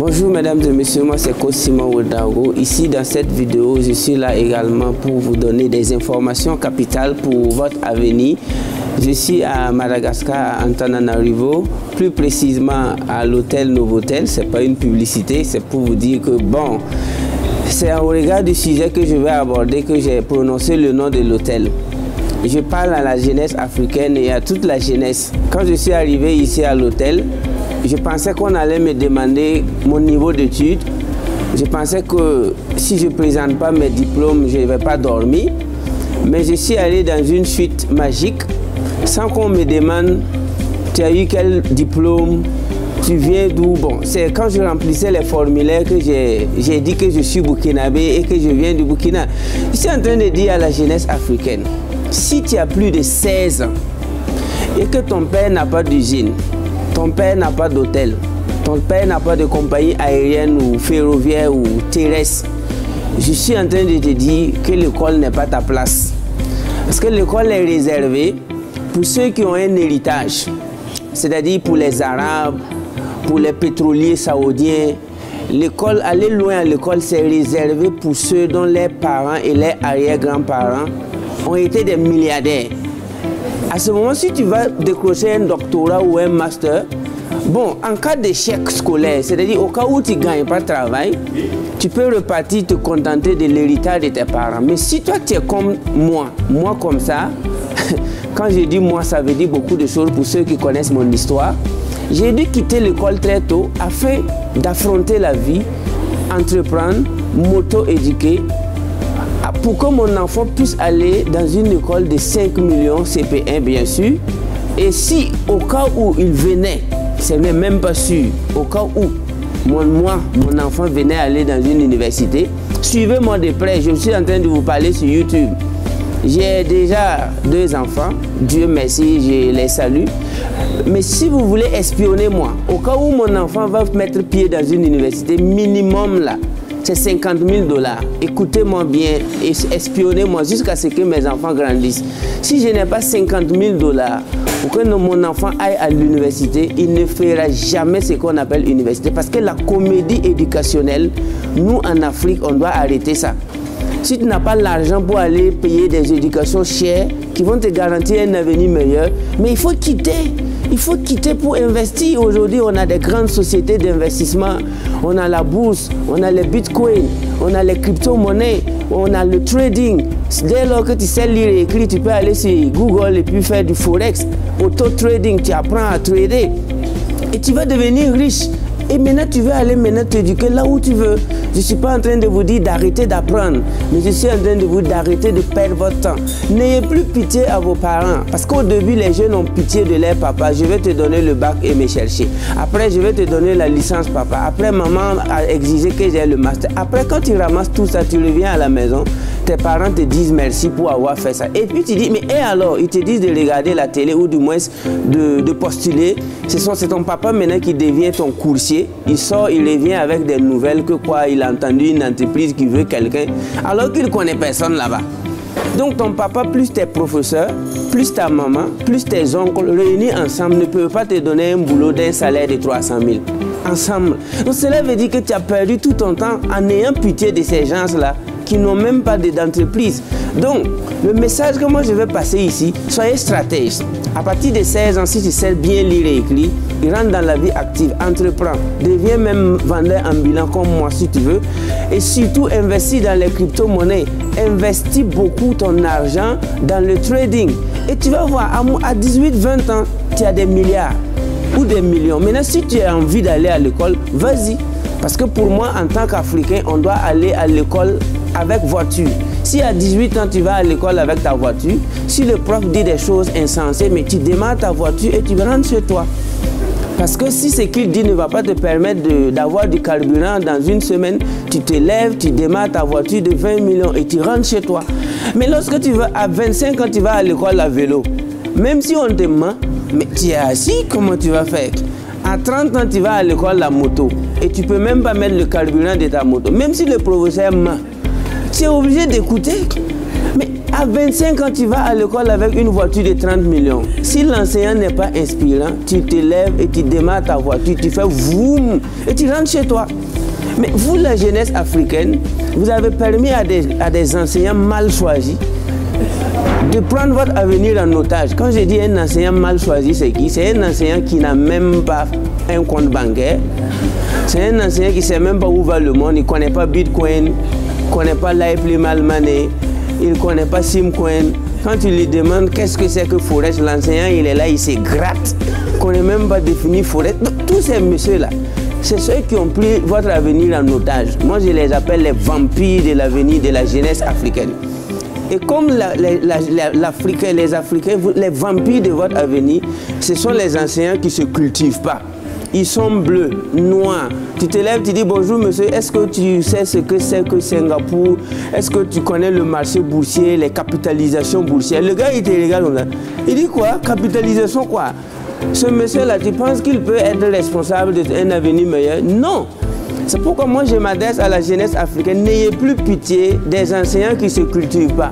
Bonjour mesdames et messieurs, moi c'est Coach Simon Ouedraogo. Ici dans cette vidéo, je suis là également pour vous donner des informations capitales pour votre avenir. Je suis à Madagascar, à Antananarivo, plus précisément à l'hôtel Novotel. Ce n'est pas une publicité, c'est pour vous dire que bon, c'est au regard du sujet que je vais aborder que j'ai prononcé le nom de l'hôtel. Je parle à la jeunesse africaine et à toute la jeunesse. Quand je suis arrivé ici à l'hôtel, je pensais qu'on allait me demander mon niveau d'études. Je pensais que si je ne présente pas mes diplômes, je ne vais pas dormir. Mais je suis allé dans une suite magique sans qu'on me demande « Tu as eu quel diplôme? Tu viens d'où ?» Bon, c'est quand je remplissais les formulaires que j'ai dit que je suis burkinabé et que je viens du Burkina. Je suis en train de dire à la jeunesse africaine, si tu as plus de 16 ans et que ton père n'a pas d'usine, ton père n'a pas d'hôtel, ton père n'a pas de compagnie aérienne ou ferroviaire ou terrestre, je suis en train de te dire que l'école n'est pas ta place. Parce que l'école est réservée pour ceux qui ont un héritage, c'est-à-dire pour les Arabes, pour les pétroliers saoudiens. L'école, aller loin à l'école, c'est réservé pour ceux dont les parents et les arrière-grands-parents ont été des milliardaires. À ce moment, si tu vas décrocher un doctorat ou un master, bon, en cas d'échec scolaire, c'est-à-dire au cas où tu ne gagnes pas de travail, tu peux repartir te contenter de l'héritage de tes parents. Mais si toi, tu es comme moi comme ça, quand je dis moi, ça veut dire beaucoup de choses pour ceux qui connaissent mon histoire. J'ai dû quitter l'école très tôt afin d'affronter la vie, entreprendre, m'auto-éduquer, pour que mon enfant puisse aller dans une école de 5 millions CP1 bien sûr. Et si au cas où il venait, ce n'est même pas sûr, au cas où mon enfant venait aller dans une université, suivez-moi de près, je suis en train de vous parler sur YouTube. J'ai déjà 2 enfants, Dieu merci, je les salue. Mais si vous voulez espionner moi, au cas où mon enfant va mettre pied dans une université, minimum là, c'est 50 000 $. Écoutez-moi bien et espionnez-moi jusqu'à ce que mes enfants grandissent. Si je n'ai pas 50 000 $ pour que mon enfant aille à l'université, il ne fera jamais ce qu'on appelle université. Parce que la comédie éducationnelle, nous en Afrique, on doit arrêter ça. Si tu n'as pas l'argent pour aller payer des éducations chères qui vont te garantir un avenir meilleur, mais il faut quitter. Il faut quitter pour investir. Aujourd'hui, on a des grandes sociétés d'investissement. On a la bourse, on a les bitcoins, on a les crypto-monnaies, on a le trading. Dès lors que tu sais lire et écrire, tu peux aller sur Google et puis faire du forex, auto-trading, tu apprends à trader. Et tu vas devenir riche. Et maintenant, tu veux aller t'éduquer là où tu veux. Je ne suis pas en train de vous dire d'arrêter d'apprendre, mais je suis en train de vous dire d'arrêter de perdre votre temps. N'ayez plus pitié à vos parents, parce qu'au début, les jeunes ont pitié de leur papa. Je vais te donner le bac et me chercher. Après, je vais te donner la licence papa. Après, maman a exigé que j'ai le master. Après, quand tu ramasses tout ça, tu reviens à la maison, tes parents te disent merci pour avoir fait ça. Et puis tu dis, mais et alors? Ils te disent de regarder la télé ou du moins de postuler. C'est ton papa maintenant qui devient ton coursier. Il sort, il revient avec des nouvelles que quoi, il a entendu une entreprise qui veut quelqu'un, alors qu'il ne connaît personne là-bas. Donc ton papa plus tes professeurs, plus ta maman, plus tes oncles réunis ensemble ne peuvent pas te donner un boulot d'un salaire de 300 000. Ensemble. Donc cela veut dire que tu as perdu tout ton temps en ayant pitié de ces gens-là qui n'ont même pas d'entreprise. Donc, le message que moi je vais passer ici, soyez stratège. À partir de 16 ans, si tu sais bien lire et écrire, rentre dans la vie active, entreprends, deviens même vendeur ambulant comme moi si tu veux. Et surtout, investis dans les crypto-monnaies. Investis beaucoup ton argent dans le trading. Et tu vas voir, à 18-20 ans, tu as des milliards ou des millions. Maintenant, si tu as envie d'aller à l'école, vas-y. Parce que pour moi, en tant qu'Africain, on doit aller à l'école avec voiture. Si à 18 ans, tu vas à l'école avec ta voiture, si le prof dit des choses insensées, mais tu démarres ta voiture et tu rentres chez toi. Parce que si ce qu'il dit ne va pas te permettre d'avoir du carburant dans une semaine, tu te lèves, tu démarres ta voiture de 20 millions et tu rentres chez toi. Mais lorsque tu vas à 25 ans, tu vas à l'école à vélo. Même si on te ment, mais tu es assis, comment tu vas faire? À 30 ans, tu vas à l'école la moto et tu ne peux même pas mettre le carburant de ta moto. Même si le professeur ment, tu es obligé d'écouter. Mais À 25 ans, tu vas à l'école avec une voiture de 30 millions. Si l'enseignant n'est pas inspirant, tu te lèves et tu démarres ta voiture, tu fais vroom et tu rentres chez toi. Mais vous, la jeunesse africaine, vous avez permis à des enseignants mal choisis de prendre votre avenir en otage. Quand je dis un enseignant mal choisi, c'est qui? C'est un enseignant qui n'a même pas un compte bancaire. C'est un enseignant qui ne sait même pas où va le monde. Il ne connaît pas Bitcoin, il ne connaît pas Lively Money, il ne connaît pas Simcoin. Quand tu lui demandes qu'est-ce que c'est que Forex, l'enseignant il est là, il se gratte. Il ne connaît même pas définir Forex. Donc, tous ces messieurs-là, c'est ceux qui ont pris votre avenir en otage. Moi, je les appelle les vampires de l'avenir de la jeunesse africaine. Et comme les Africains, les vampires de votre avenir, ce sont les enseignants qui ne se cultivent pas. Ils sont bleus, noirs. Tu te lèves, tu dis bonjour monsieur, est-ce que tu sais ce que c'est que Singapour? Est-ce que tu connais le marché boursier, les capitalisations boursières? Le gars, il te regarde comme ça. Il dit quoi? Capitalisation quoi? Ce monsieur-là, tu penses qu'il peut être responsable d'un avenir meilleur? Non! C'est pourquoi moi je m'adresse à la jeunesse africaine. N'ayez plus pitié des enseignants qui ne se cultivent pas.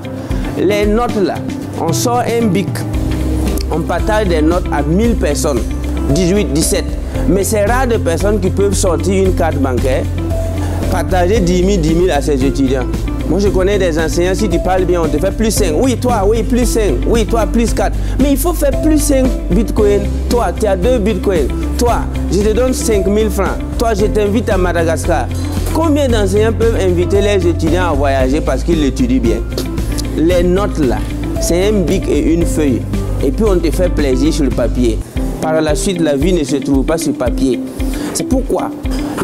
Les notes là, on sort un bic, on partage des notes à 1000 personnes, 18, 17. Mais c'est rare de personnes qui peuvent sortir une carte bancaire, partager 10 000 à ses étudiants. Moi je connais des enseignants, si tu parles bien, on te fait plus 5. Oui, toi, oui, plus 5. Oui, toi, plus 4. Mais il faut faire plus 5 bitcoins. Toi, tu as 2 bitcoins. Toi, je te donne 5 000 francs. Toi, je t'invite à Madagascar. Combien d'enseignants peuvent inviter les étudiants à voyager parce qu'ils l'étudient bien? Les notes là, c'est un bic et une feuille. Et puis on te fait plaisir sur le papier. Par la suite, la vie ne se trouve pas sur papier. C'est pourquoi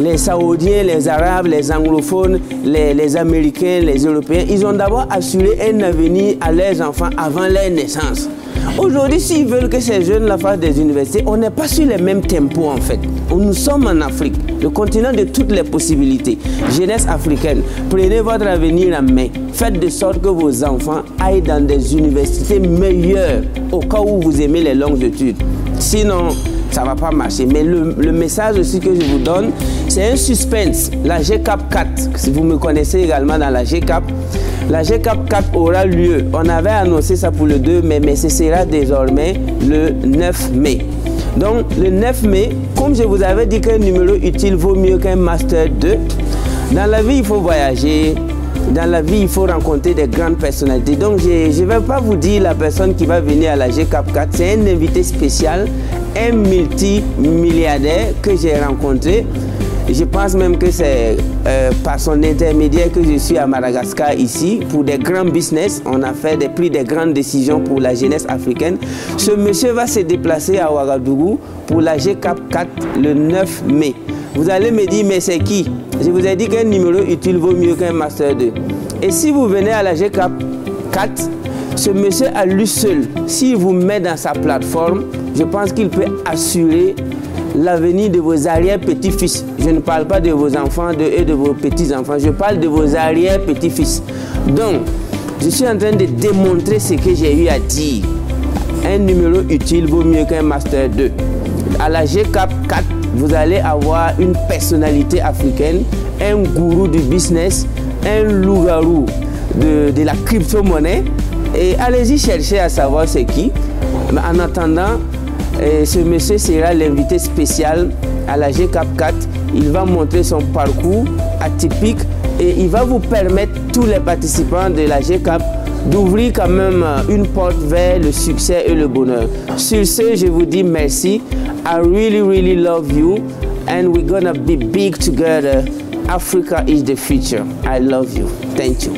les Saoudiens, les Arabes, les anglophones, les Américains, les Européens, ils ont d'abord assuré un avenir à leurs enfants avant leur naissance. Aujourd'hui, s'ils veulent que ces jeunes-là fassent des universités, on n'est pas sur les mêmes tempos en fait. Nous sommes en Afrique, le continent de toutes les possibilités. Jeunesse africaine, prenez votre avenir en main. Faites de sorte que vos enfants aillent dans des universités meilleures au cas où vous aimez les longues études. Sinon, ça ne va pas marcher. Mais le message aussi que je vous donne, c'est un suspense. La GCAP 4, si vous me connaissez également dans la GCAP, la GCAP 4 aura lieu. On avait annoncé ça pour le 2 mai, mais ce sera désormais le 9 mai. Donc, le 9 mai, comme je vous avais dit qu'un numéro utile vaut mieux qu'un Master 2, dans la vie, il faut voyager. Dans la vie, il faut rencontrer des grandes personnalités. Donc, je ne vais pas vous dire la personne qui va venir à la GCAP 4. C'est un invité spécial, un multimilliardaire que j'ai rencontré. Je pense même que c'est par son intermédiaire que je suis à Madagascar ici pour des grands business. On a pris des grandes décisions pour la jeunesse africaine. Ce monsieur va se déplacer à Ouagadougou pour la GCAP 4 le 9 mai. Vous allez me dire, mais c'est qui? Je vous ai dit qu'un numéro utile vaut mieux qu'un Master 2. Et si vous venez à la GCAP 4, ce monsieur à lui seul, s'il vous met dans sa plateforme, je pense qu'il peut assurer l'avenir de vos arrière-petits-fils. Je ne parle pas de vos enfants et de vos petits-enfants, je parle de vos arrière-petits-fils. Donc, je suis en train de démontrer ce que j'ai eu à dire. Un numéro utile vaut mieux qu'un Master 2. À la GCAP 4, vous allez avoir une personnalité africaine, un gourou du business, un loup-garou de la crypto-monnaie. Et allez-y chercher à savoir c'est qui. Mais en attendant, ce monsieur sera l'invité spécial à la GCAP 4. Il va montrer son parcours atypique et il va vous permettre, tous les participants de la GCAP, d'ouvrir quand même une porte vers le succès et le bonheur. Sur ce, je vous dis merci. I really, really love you and we're gonna be big together. Africa is the future. I love you. Thank you.